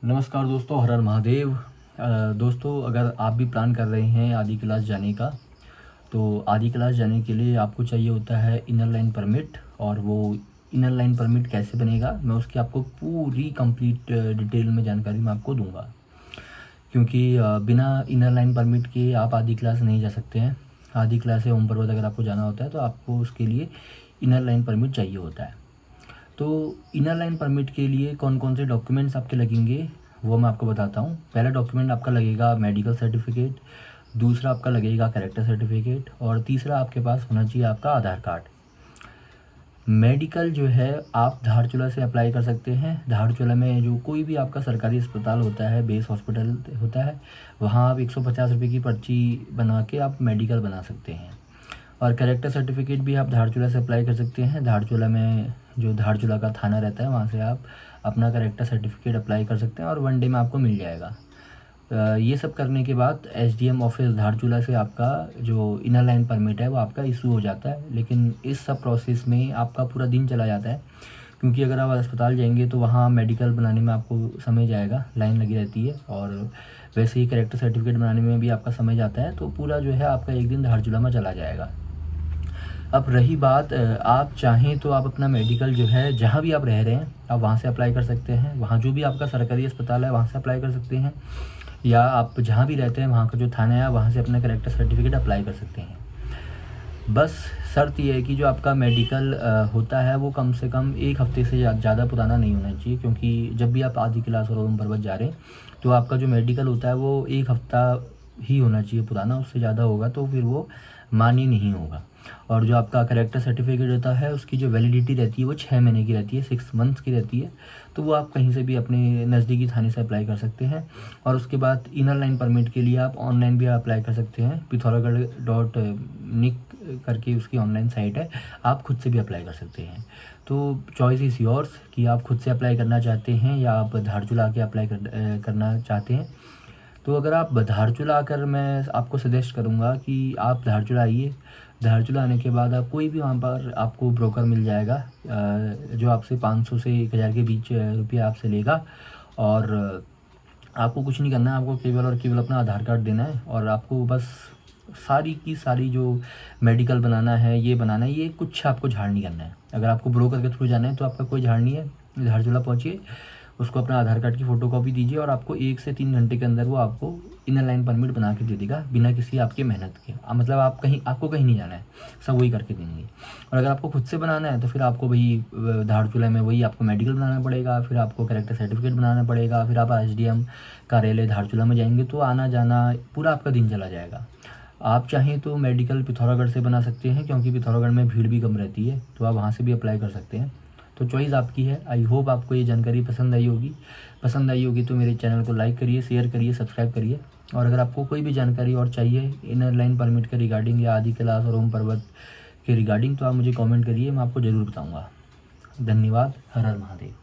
नमस्कार दोस्तों, हर हर महादेव। दोस्तों, अगर आप भी प्लान कर रहे हैं आदि क्लास जाने का, तो आदि क्लास जाने के लिए आपको चाहिए होता है इनर लाइन परमिट। और वो इनर लाइन परमिट कैसे बनेगा, मैं उसकी आपको पूरी कंप्लीट डिटेल में जानकारी मैं आपको दूंगा। क्योंकि बिना इनर लाइन परमिट के आप आदि क्लास नहीं जा सकते हैं। आदि क्लास से ओम पर्वत अगर आपको जाना होता है तो आपको उसके लिए इनर लाइन परमिट चाहिए होता है। तो इनर लाइन परमिट के लिए कौन कौन से डॉक्यूमेंट्स आपके लगेंगे वो मैं आपको बताता हूँ। पहला डॉक्यूमेंट आपका लगेगा मेडिकल सर्टिफिकेट, दूसरा आपका लगेगा कैरेक्टर सर्टिफिकेट, और तीसरा आपके पास होना चाहिए आपका आधार कार्ड। मेडिकल जो है आप धारचूला से अप्लाई कर सकते हैं। धारचूला में जो कोई भी आपका सरकारी अस्पताल होता है, बेस हॉस्पिटल होता है, वहाँ आप 150 रुपये की पर्ची बना के आप मेडिकल बना सकते हैं। और कैरेक्टर सर्टिफिकेट भी आप धारचूला से अप्लाई कर सकते हैं। धारचूला में जो धारचूला का थाना रहता है वहाँ से आप अपना कैरेक्टर सर्टिफिकेट अप्लाई कर सकते हैं और 1 डे में आपको मिल जाएगा। ये सब करने के बाद एसडीएम ऑफिस धारचूला से आपका जो इनर लाइन परमिट है वो आपका इशू हो जाता है। लेकिन इस सब प्रोसेस में आपका पूरा दिन चला जाता है, क्योंकि अगर आप अस्पताल जाएंगे तो वहाँ मेडिकल बनाने में आपको समय जाएगा, लाइन लगी रहती है। और वैसे ही कैरेक्टर सर्टिफिकेट बनाने में भी आपका समय जाता है, तो पूरा जो है आपका एक दिन धारचूला में चला जाएगा। अब रही बात, आप चाहें तो आप अपना मेडिकल जो है जहाँ भी आप रह रहे हैं आप वहाँ से अप्लाई कर सकते हैं। वहाँ जो भी आपका सरकारी अस्पताल है वहाँ से अप्लाई कर सकते हैं, या आप जहाँ भी रहते हैं वहाँ का जो थाना है वहाँ से अपना कैरेक्टर सर्टिफिकेट अप्लाई कर सकते हैं। बस शर्त ये है कि जो आपका मेडिकल होता है वो कम से कम 1 हफ्ते से ज़्यादा पुराना नहीं होना चाहिए। क्योंकि जब भी आप आदि क्लास और ओम पर्वत जा रहे हैं तो आपका जो मेडिकल होता है वो 1 हफ्ता ही होना चाहिए पुराना। उससे ज़्यादा होगा तो फिर वो मान्य नहीं होगा। और जो आपका करेक्टर सर्टिफिकेट होता है उसकी जो वैलिडिटी रहती है वो 6 महीने की रहती है, 6 मंथ्स की रहती है। तो वो आप कहीं से भी अपने नज़दीकी थाने से अप्लाई कर सकते हैं। और उसके बाद इनर लाइन परमिट के लिए आप ऑनलाइन भी अप्लाई कर सकते हैं। पिथौरागढ़.nic करके उसकी ऑनलाइन साइट है, आप खुद से भी अप्लाई कर सकते हैं। तो चॉइस इज़ योर्स कि आप खुद से अप्लाई करना चाहते हैं या आप धारचूला आके अप्लाई करना चाहते हैं। तो अगर आप धारचूला आकर, मैं आपको सजेस्ट करूँगा कि आप धारचूला आइए। धारचूला आने के बाद आप कोई भी वहाँ पर आपको ब्रोकर मिल जाएगा, जो आपसे 500 से 1000 के बीच रुपया आपसे लेगा। और आपको कुछ नहीं करना है, आपको केवल और केवल अपना आधार कार्ड देना है। और आपको बस सारी की सारी जो मेडिकल बनाना है, ये बनाना है, ये कुछ आपको झाड़ नहीं करना है। अगर आपको ब्रोकर के थ्रू जाना है तो आपका कोई झाड़ नहीं है। धारचूला पहुँचिए, उसको अपना आधार कार्ड की फ़ोटोकॉपी दीजिए और आपको 1 से 3 घंटे के अंदर वो आपको इनर लाइन परमिट बना के दे देगा, बिना किसी आपकी मेहनत के। मतलब आपको कहीं नहीं जाना है, सब वही करके देंगे। और अगर आपको खुद से बनाना है तो फिर आपको वही धारचूला में वही आपको मेडिकल बनाना पड़ेगा, फिर आपको कैरेक्टर सर्टिफिकेट बनाना पड़ेगा, फिर आप एसडीएम कार्यालय धारचूला में जाएंगे, तो आना जाना पूरा आपका दिन चला जाएगा। आप चाहें तो मेडिकल पिथौरागढ़ से बना सकते हैं, क्योंकि पिथौरागढ़ में भीड़ भी कम रहती है, तो आप वहाँ से भी अप्लाई कर सकते हैं। तो चॉइस आपकी है। आई होप आपको ये जानकारी पसंद आई होगी। पसंद आई होगी तो मेरे चैनल को लाइक करिए, शेयर करिए, सब्सक्राइब करिए। और अगर आपको कोई भी जानकारी और चाहिए इनर लाइन परमिट के रिगार्डिंग या आदि कैलाश और ओम पर्वत के रिगार्डिंग, तो आप मुझे कमेंट करिए, मैं आपको ज़रूर बताऊँगा। धन्यवाद। हर हर महादेव।